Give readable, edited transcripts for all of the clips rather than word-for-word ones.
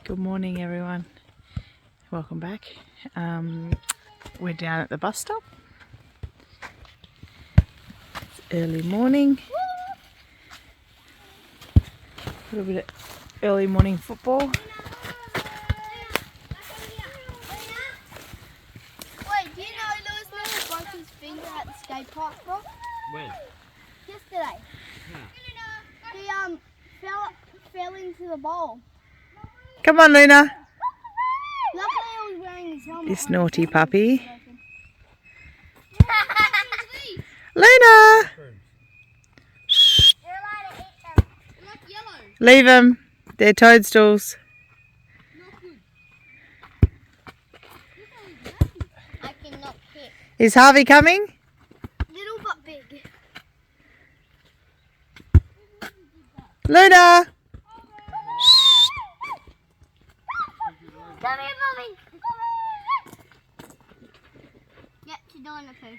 Good morning, everyone. Welcome back. We're down at the bus stop. It's early morning. A little bit of early morning football. Wait, do you know Lewis never broke his finger at the skate park, bro? When? Yesterday. Yeah. He fell into the bowl. Come on, Luna. Luckily he was wearing his helmet. This naughty puppy. Luna! Shh. Leave them. They're toadstools. I cannot pick. Is Harvey coming? Little but big. Luna! Come here, mommy. Yep, she's doing the poo.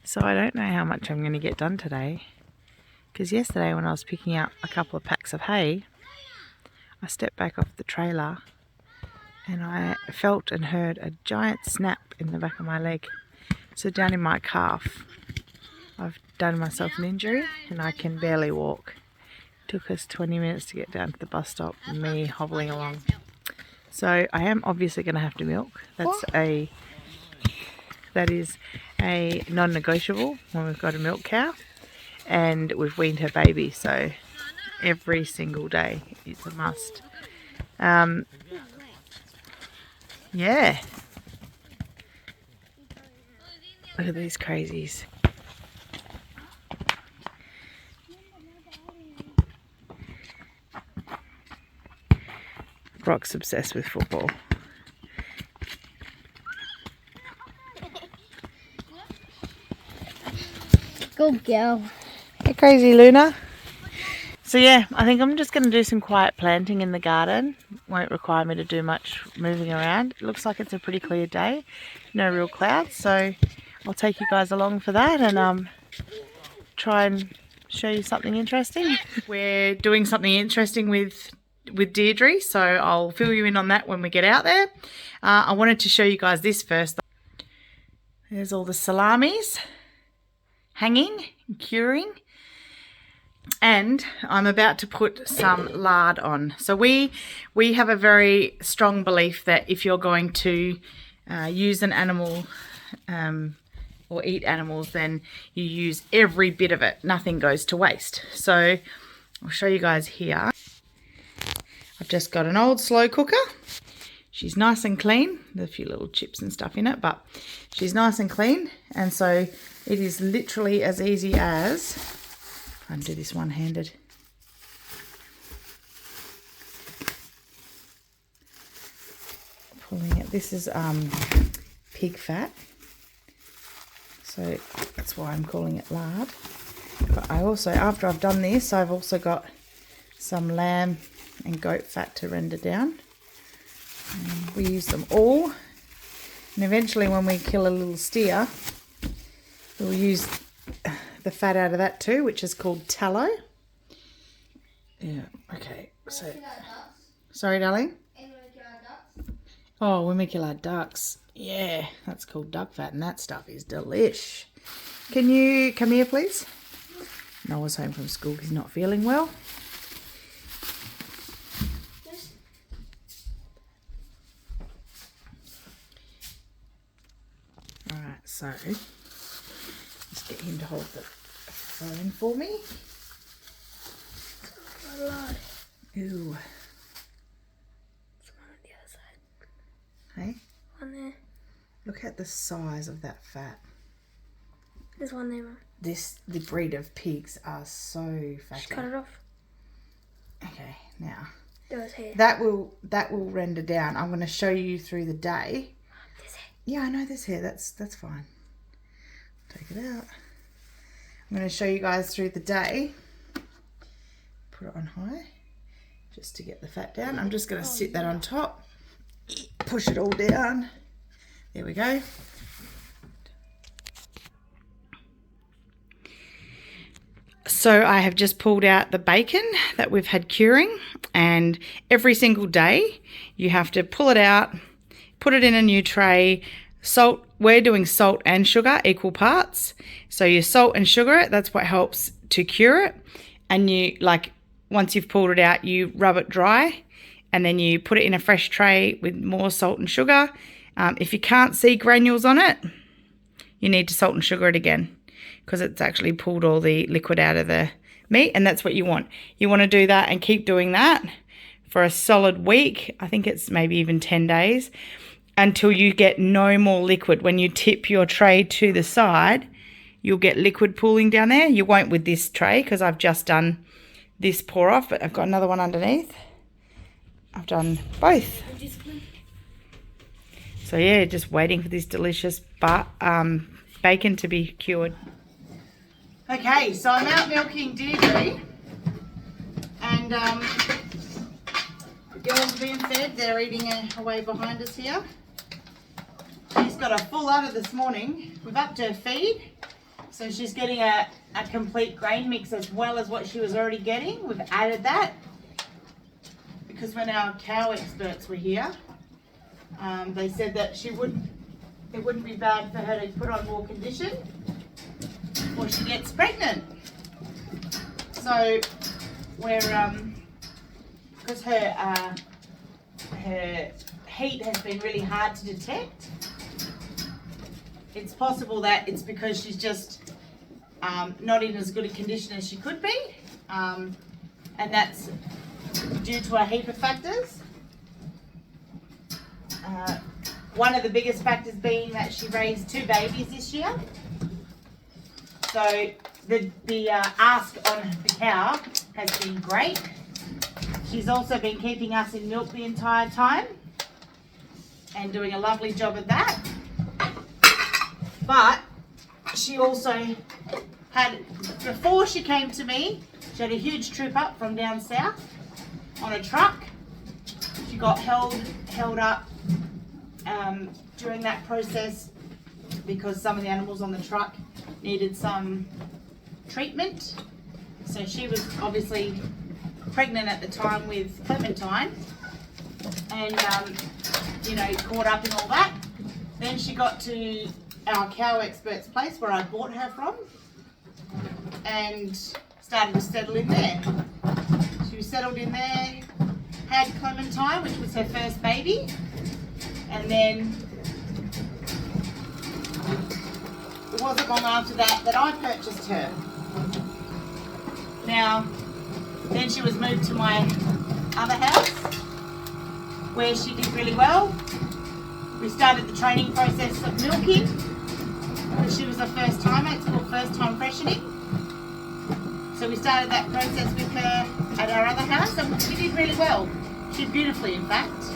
So I don't know how much I'm going to get done today, because yesterday when I was picking up a couple of packs of hay, I stepped back off the trailer and I felt and heard a giant snap in the back of my leg. So down in my calf, I've done myself an injury and I can barely walk. It took us 20 minutes to get down to the bus stop, me hobbling along. So I am obviously going to have to milk. That is a non-negotiable when we've got a milk cow, and we've weaned her baby, so every single day is a must. Yeah. Look at these crazies. Brock's obsessed with football. Good girl. Hey, crazy Luna. So yeah, I think I'm just going to do some quiet planting in the garden. Won't require me to do much moving around. It looks like it's a pretty clear day. No real clouds, so I'll take you guys along for that and try and show you something interesting. We're doing something interesting with Dierdre, so I'll fill you in on that when we get out there. I wanted to show you guys this first. There's all the salamis hanging and curing, and I'm about to put some lard on. So we have a very strong belief that if you're going to use an animal or eat animals, then you use every bit of it. Nothing goes to waste. So I'll show you guys here. I've just got an old slow cooker. She's nice and clean. There's a few little chips and stuff in it, but she's nice and clean. And so it is literally as easy as, I can do this one-handed. Pulling it. This is pig fat. So that's why I'm calling it lard. But I also, after I've done this, I've also got some lamb and goat fat to render down. We use them all, and eventually when we kill a little steer, we'll use the fat out of that too, which is called tallow. Yeah, okay, so, sorry darling? Oh, when we kill our ducks, yeah, that's called duck fat, and that stuff is delish. Can you come here please? Noah's home from school, he's not feeling well. Alright, so just get him to hold the phone for me. Ooh. On the other side. Hey? One there. Look at the size of that fat. There's one there, Mum. The breed of pigs are so fatty. Just cut it off. Okay, now There was hair. that will render down. I'm going to show you through the day. There's hair. Yeah, I know there's hair. That's fine. Take it out. I'm going to show you guys through the day. Put it on high just to get the fat down. I'm just going to sit that on top. Push it all down. There we go. So I have just pulled out the bacon that we've had curing, and every single day you have to pull it out, put it in a new tray. Salt, we're doing salt and sugar equal parts. So you salt and sugar it, that's what helps to cure it. And you, like, once you've pulled it out, you rub it dry, and then you put it in a fresh tray with more salt and sugar. If you can't see granules on it, you need to salt and sugar it again, because it's actually pulled all the liquid out of the meat, and that's what you want. You want to do that and keep doing that for a solid week. I think it's maybe even 10 days, until you get no more liquid. When you tip your tray to the side, you'll get liquid pooling down there. You won't with this tray, because I've just done this pour off, but I've got another one underneath. I've done both. So yeah, just waiting for this delicious bacon to be cured. Okay, so I'm out milking Dierdre, and the girls are being fed. They're eating away behind us here. She's got a full udder this morning. We've upped her feed, so she's getting a complete grain mix as well as what she was already getting. We've added that because when our cow experts were here, they said that it wouldn't be bad for her to put on more condition before she gets pregnant. So we're because her heat has been really hard to detect. It's possible that it's because she's just not in as good a condition as she could be, and that's due to a heap of factors. One of the biggest factors being that she raised 2 babies this year. So the ask on the cow has been great. She's also been keeping us in milk the entire time and doing a lovely job of that. But she also had, before she came to me, she had a huge trip up from down south on a truck. She got held up during that process because some of the animals on the truck needed some treatment. So she was obviously pregnant at the time with Clementine, and caught up in all that. Then she got to our cow expert's place where I bought her from, and started to settle in there. She was settled in there, had Clementine, which was her first baby, and then it wasn't long after that I purchased her. Now, then she was moved to my other house, where she did really well. We started the training process of milking, because she was a first timer. It's called first time freshening. So we started that process with her at our other house, and she did really well. She did beautifully, in fact.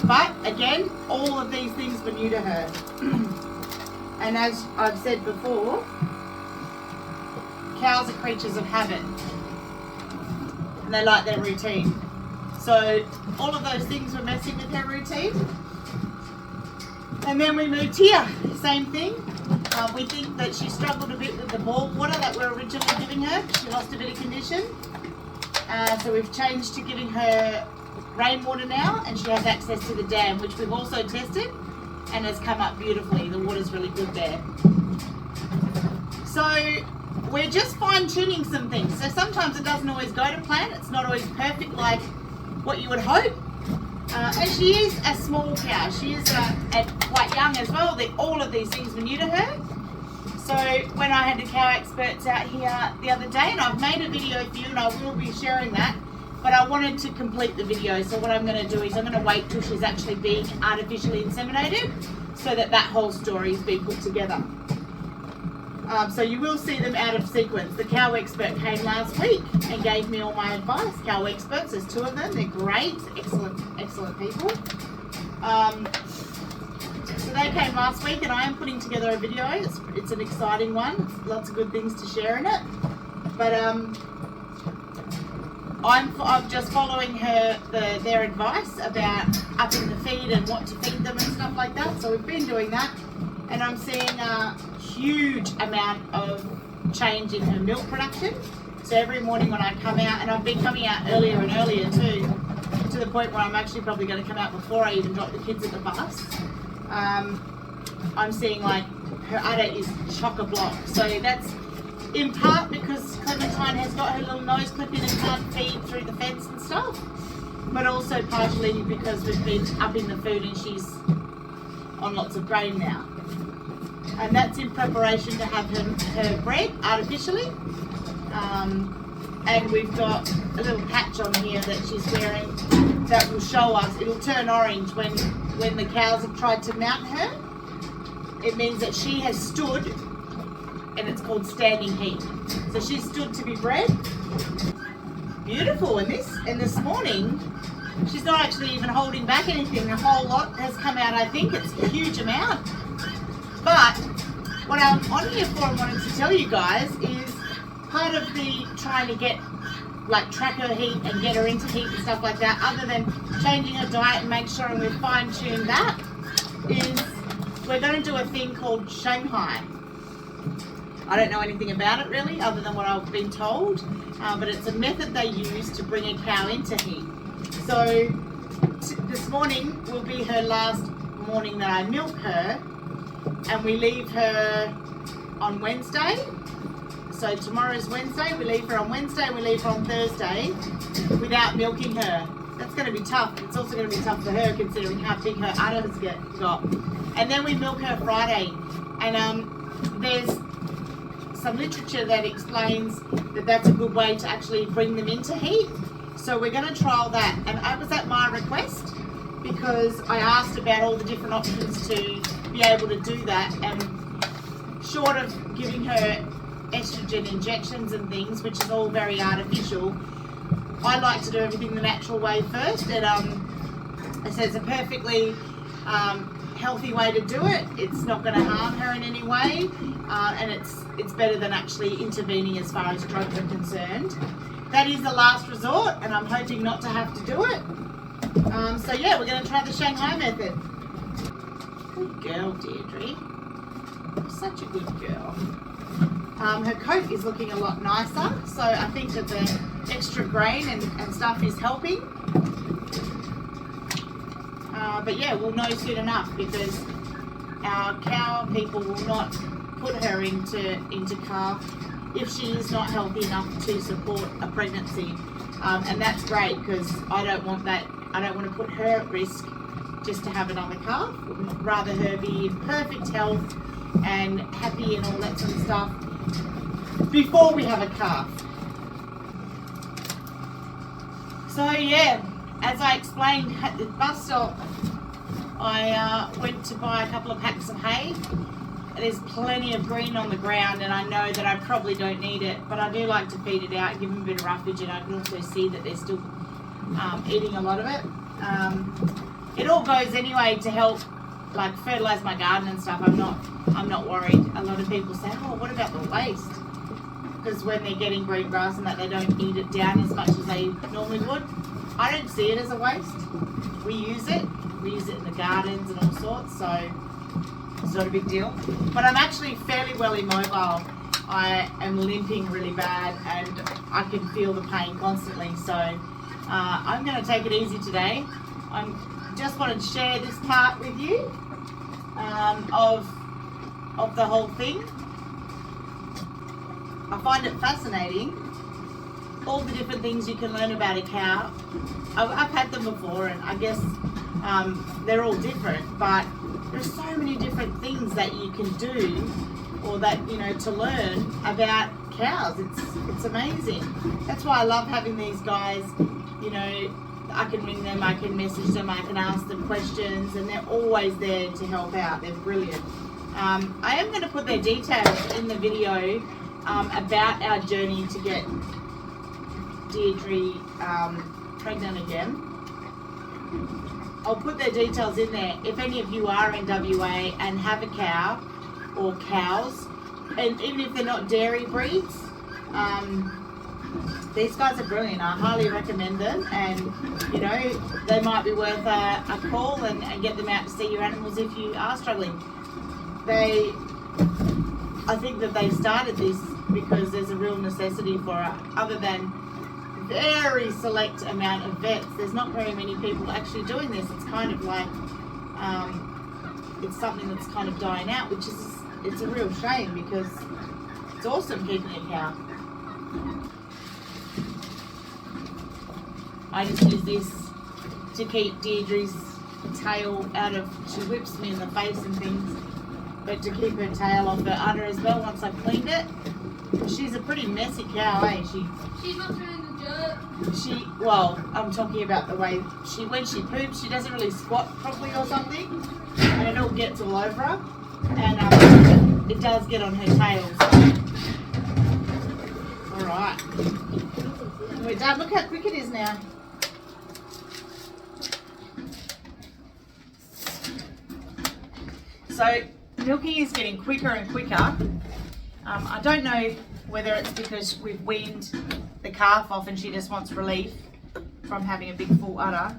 But again, all of these things were new to her. And as I've said before, cows are creatures of habit, and they like their routine. So all of those things were messing with her routine. And then we moved here, same thing. We think that she struggled a bit with the ball water that we're originally giving her. She lost a bit of condition. So we've changed to giving her rainwater now, and she has access to the dam, which we've also tested and has come up beautifully. The water's really good there. So we're just fine-tuning some things. So sometimes it doesn't always go to plan. It's not always perfect like what you would hope. And she is a small cow. She is quite young as well. All of these things were new to her. So when I had the cow experts out here the other day, and I've made a video for you, and I will be sharing that, but I wanted to complete the video. So what I'm going to do is I'm going to wait till she's actually being artificially inseminated, so that whole story is being put together. So you will see them out of sequence. The cow expert came last week and gave me all my advice. Cow experts, there's 2 of them. They're great, excellent people. So they came last week, and I am putting together a video. It's an exciting one. Lots of good things to share in it. But I'm just following their advice about upping the feed and what to feed them and stuff like that. So we've been doing that, and I'm seeing a huge amount of change in her milk production. So every morning when I come out, and I've been coming out earlier and earlier too, to the point where I'm actually probably going to come out before I even drop the kids at the bus. I'm seeing like her udder is chock-a-block. So that's in part because Clementine has got her little nose clipped in and can't feed through the fence and stuff, but also partially because we've been upping the food and she's on lots of grain now. And that's in preparation to have her bred artificially. And we've got a little patch on here that she's wearing that will show us, it'll turn orange when the cows have tried to mount her. It means that she has stood, and it's called standing heat. So she's stood to be bred. Beautiful. And this morning, she's not actually even holding back anything. A whole lot has come out, I think. It's a huge amount. But what I'm on here for and wanted to tell you guys is part of the trying to get, like, track her heat and get her into heat and stuff like that, other than changing her diet and make sure we've fine-tuned that, is we're going to do a thing called Shanghai. I don't know anything about it really, other than what I've been told, but it's a method they use to bring a cow into heat. So this morning will be her last morning that I milk her, and we leave her on Wednesday. So tomorrow's Wednesday, we leave her on Wednesday, and we leave her on Thursday without milking her. That's going to be tough. It's also going to be tough for her considering how big her udder has got. And then we milk her Friday. And there's some literature that explains that that's a good way to actually bring them into heat. So we're going to trial that. And I was at my request because I asked about all the different options to be able to do that. And short of giving her estrogen injections and things, which is all very artificial, I like to do everything the natural way first. And it's a perfectly healthy way to do it. It's not going to harm her in any way, and it's better than actually intervening as far as drugs are concerned. That is the last resort, and I'm hoping not to have to do it. So yeah, we're going to try the Shanghai method. Good girl, Deirdre. Such a good girl. Her coat is looking a lot nicer, so I think that the extra grain and stuff is helping. But yeah, we'll know soon enough, because our cow people will not put her into calf if she is not healthy enough to support a pregnancy. And that's great, because I don't want that. I don't want to put her at risk just to have another calf. I'd rather her be in perfect health and happy and all that sort of stuff before we have a calf. So yeah, as I explained at the bus stop, I went to buy a couple of packs of hay. There's plenty of green on the ground, and I know that I probably don't need it, but I do like to feed it out, give them a bit of roughage, and I can also see that they're still eating a lot of it. It all goes anyway to help, like, fertilise my garden and stuff. I'm not worried. A lot of people say, oh, what about the waste? Because when they're getting green grass and that, they don't eat it down as much as they normally would. I don't see it as a waste. We use it. We use it in the gardens and all sorts, so it's not a big deal. But I'm actually fairly well immobile. I am limping really bad, and I can feel the pain constantly. So I'm going to take it easy today. I just wanted to share this part with you of the whole thing. I find it fascinating, all the different things you can learn about a cow. I've had them before, and I guess they're all different, but there's so many different things that you can do, or that, you know, to learn about cows. It's amazing. That's why I love having these guys. You know, I can ring them, I can message them, I can ask them questions, and they're always there to help out. They're brilliant. I am going to put their details in the video about our journey to get Dierdre pregnant again. I'll put their details in there. If any of you are in WA and have a cow or cows, and even if they're not dairy breeds, these guys are brilliant. I highly recommend them, and you know, they might be worth a call and get them out to see your animals if you are struggling. I think that they started this because there's a real necessity for it. Other than very select amount of vets, there's not very many people actually doing this. It's kind of like it's something that's kind of dying out, which is it's a real shame because it's awesome keeping a cow. I just use this to keep Dierdre's tail out of, she whips me in the face and things, but to keep her tail off her udder as well once I've cleaned it. She's a pretty messy cow, eh? She's not doing the dirt. Well, I'm talking about the way when she poops, she doesn't really squat properly or something, and it all gets all over her, and it does get on her tail. So. Alright. We're done. Look how quick it is now. So milking is getting quicker and quicker. I don't know whether it's because we've weaned the calf off and she just wants relief from having a big full udder,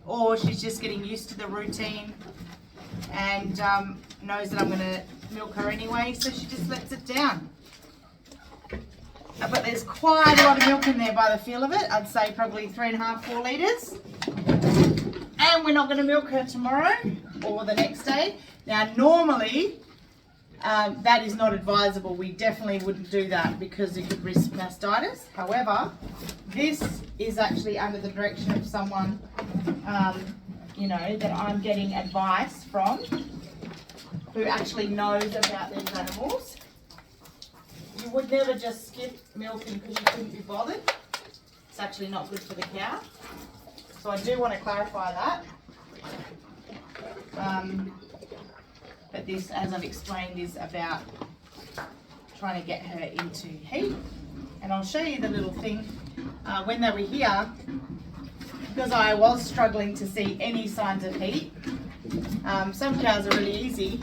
or she's just getting used to the routine and knows that I'm going to milk her anyway, so she just lets it down. But there's quite a lot of milk in there by the feel of it. I'd say probably 3.5, 4 litres. And we're not going to milk her tomorrow or the next day. Now normally that is not advisable. We definitely wouldn't do that because it could risk mastitis. However, this is actually under the direction of someone you know, that I'm getting advice from, who actually knows about these animals. You would never just skip milking because you couldn't be bothered. It's actually not good for the cow. So I do want to clarify that. But this, as I've explained, is about trying to get her into heat. And I'll show you the little thing. When they were here, because I was struggling to see any signs of heat, some cows are really easy,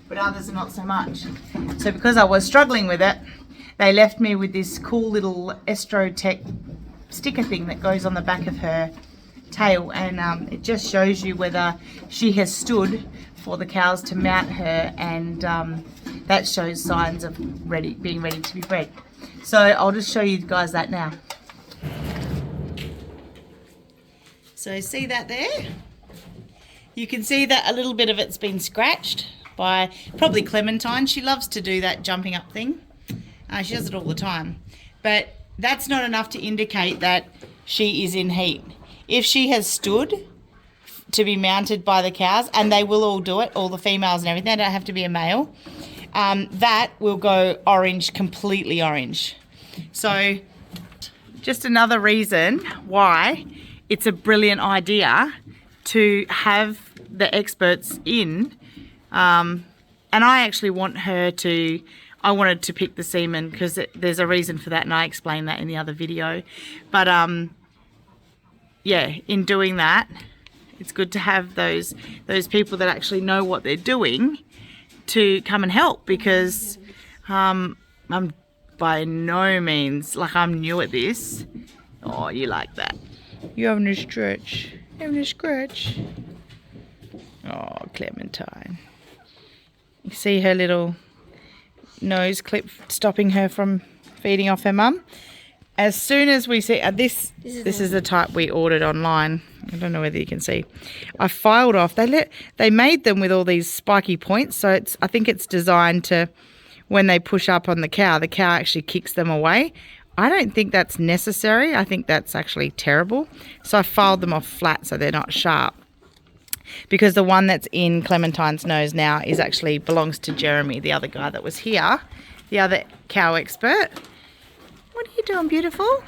but others are not so much. So because I was struggling with it, they left me with this cool little Estrotech sticker thing that goes on the back of her tail, and it just shows you whether she has stood for the cows to mount her, and that shows signs of being ready to be bred. So I'll just show you guys that now. So see that there? You can see that a little bit of it's been scratched by probably Clementine. She loves to do that jumping up thing. She does it all the time. But that's not enough to indicate that she is in heat. If she has stood to be mounted by the cows, and they will all do it, all the females and everything, they don't have to be a male, that will go orange, completely orange. So just another reason why it's a brilliant idea to have the experts in, and I actually want her to, I wanted to pick the semen because there's a reason for that, and I explained that in the other video. But yeah, in doing that, it's good to have those people that actually know what they're doing to come and help, because I'm by no means, like, I'm new at this. Oh, you like that? You having a stretch? Having a scratch? Oh, Clementine. You see her little nose clip stopping her from feeding off her mum. As soon as we see this is the type we ordered online. I don't know whether you can see. I filed off. They made them with all these spiky points, so I think it's designed to, when they push up on the cow actually kicks them away. I don't think that's necessary. I think that's actually terrible. So I filed them off flat so they're not sharp. Because the one that's in Clementine's nose now actually belongs to Jeremy, the other guy that was here, the other cow expert. What are you doing, beautiful?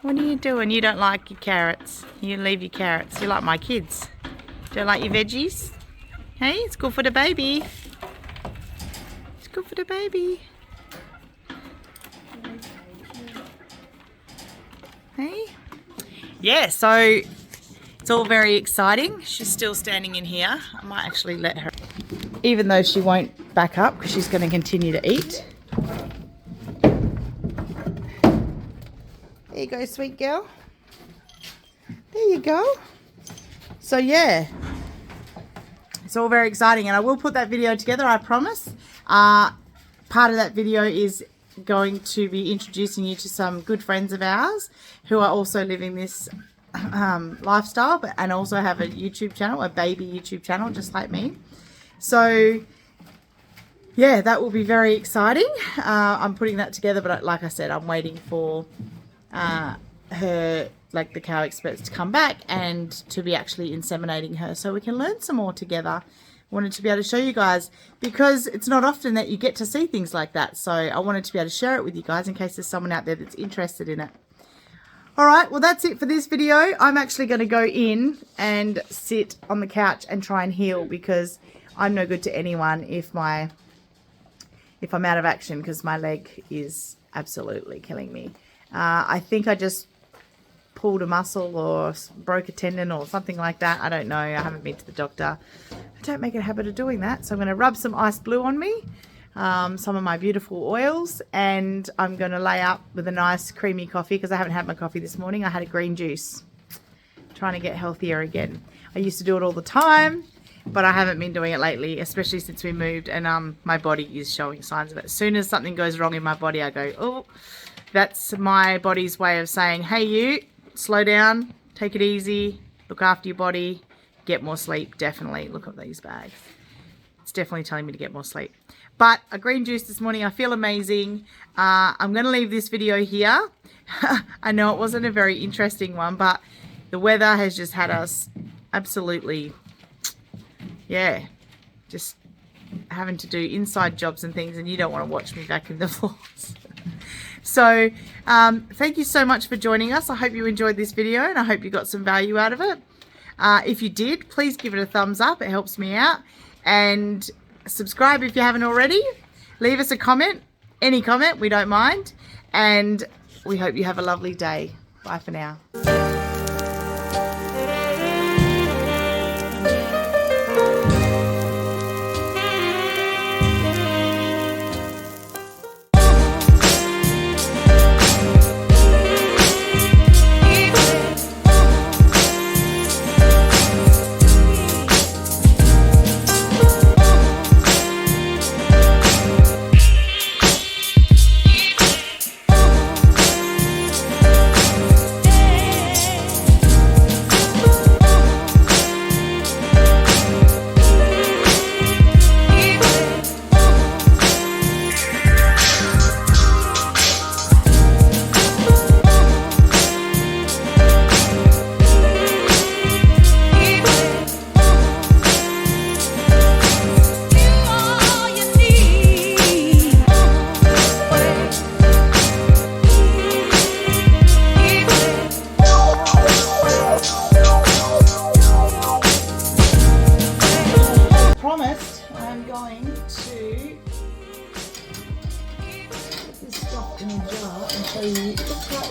What are you doing? You don't like your carrots. You leave your carrots. You like my kids. Don't like your veggies? Hey, it's good for the baby. It's good for the baby. Hey? Yeah, so it's all very exciting. She's still standing in here. I might actually let her, even though she won't back up because she's going to continue to eat. There you go, sweet girl. There you go. So yeah, it's all very exciting, and I will put that video together, I promise. part of that video is going to be introducing you to some good friends of ours who are also living this lifestyle, and also have a YouTube channel, a baby YouTube channel, just like me. So yeah, that will be very exciting. I'm putting that together, but like I said, I'm waiting for her, like the cow experts, to come back and to be actually inseminating her so we can learn some more together. Wanted to be able to show you guys, because it's not often that you get to see things like that. So I wanted to be able to share it with you guys in case there's someone out there that's interested in it. All right, well, that's it for this video. I'm actually going to go in and sit on the couch and try and heal, because I'm no good to anyone if I'm out of action, because my leg is absolutely killing me. I think I just pulled a muscle or broke a tendon or something like that. I don't know. I haven't been to the doctor. I don't make a habit of doing that. So I'm going to rub some ice blue on me, some of my beautiful oils, and I'm going to lay up with a nice creamy coffee, because I haven't had my coffee this morning. I had a green juice. Trying to get healthier again. I used to do it all the time, but I haven't been doing it lately, especially since we moved, and my body is showing signs of it. As soon as something goes wrong in my body, I go, oh, that's my body's way of saying, hey, you, slow down, take it easy, look after your body, get more sleep. Definitely. Look at these bags. It's definitely telling me to get more sleep. But a green juice this morning, I feel amazing. I'm going to leave this video here. I know it wasn't a very interesting one, but the weather has just had us absolutely, yeah, just having to do inside jobs and things, and you don't want to watch me vacuum the floors. So thank you so much for joining us. I hope you enjoyed this video, and I hope you got some value out of it. If you did, please give it a thumbs up. It helps me out. And subscribe if you haven't already. Leave us a comment, any comment, we don't mind. And we hope you have a lovely day. Bye for now.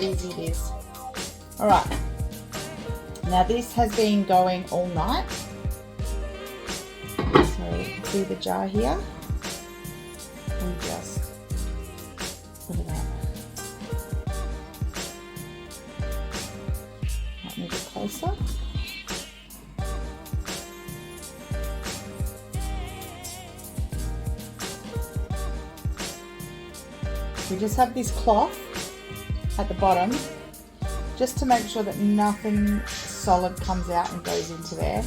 Easy it is. All right, now this has been going all night, so you can see the jar here. We just put it up. Might move it closer. We just have this cloth at the bottom, just to make sure that nothing solid comes out and goes into there.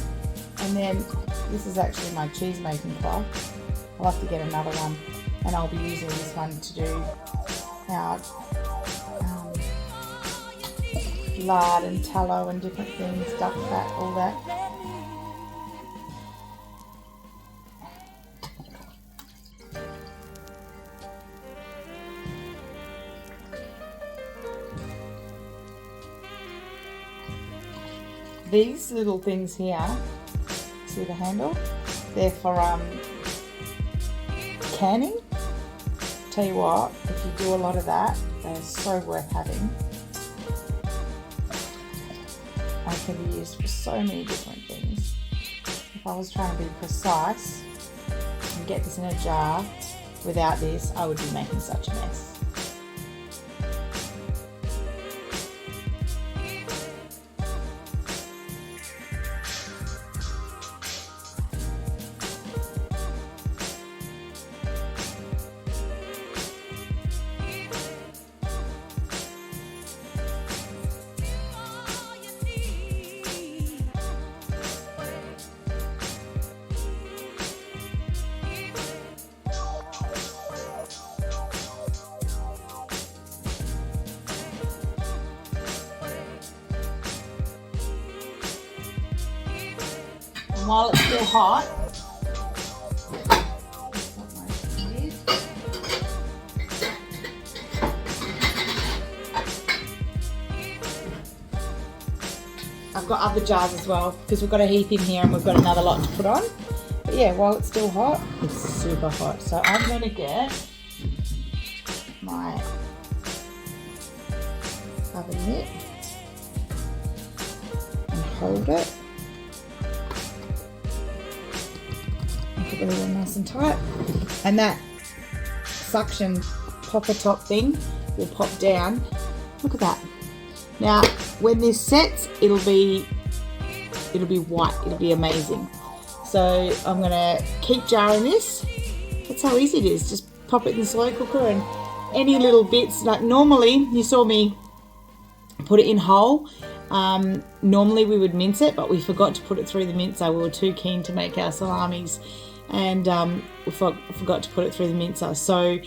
And then this is actually my cheese making cloth. I'll have to get another one, and I'll be using this one to do our lard and tallow and different things, duck fat, all that. These little things here, see the handle? They're for canning. Tell you what, if you do a lot of that, they're so worth having. They can be used for so many different things. If I was trying to be precise and get this in a jar without this, I would be making such a mess. And while it's still hot, I've got other jars as well because we've got a heap in here and we've got another lot to put on. But yeah, while it's still hot, it's super hot. So I'm going to get my oven mitt and hold it. Make it really nice and tight. And that suction popper top thing will pop down. Look at that. Now, when this sets, it'll be white. It'll be amazing. So I'm gonna keep jarring this. That's how easy it is. Just pop it in the slow cooker, and any little bits, like normally you saw me put it in whole. Normally we would mince it, but we forgot to put it through the mincer. We were too keen to make our salamis, and we forgot to put it through the mincer. So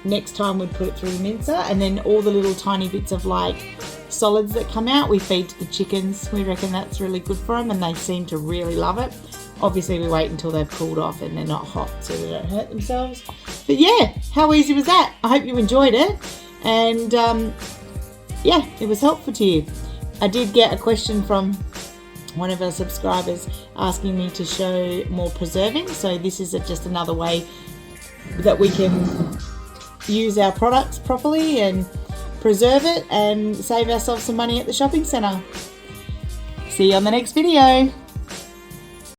next time we'd put it through the mincer, and then all the little tiny bits of like solids that come out we feed to the chickens. We reckon that's really good for them, and they seem to really love it. Obviously we wait until they've cooled off and they're not hot so they don't hurt themselves. But yeah, how easy was that? I hope you enjoyed it, and yeah, it was helpful to you. I did get a question from one of our subscribers asking me to show more preserving, so this is just another way that we can use our products properly and preserve it and save ourselves some money at the shopping centre. See you on the next video.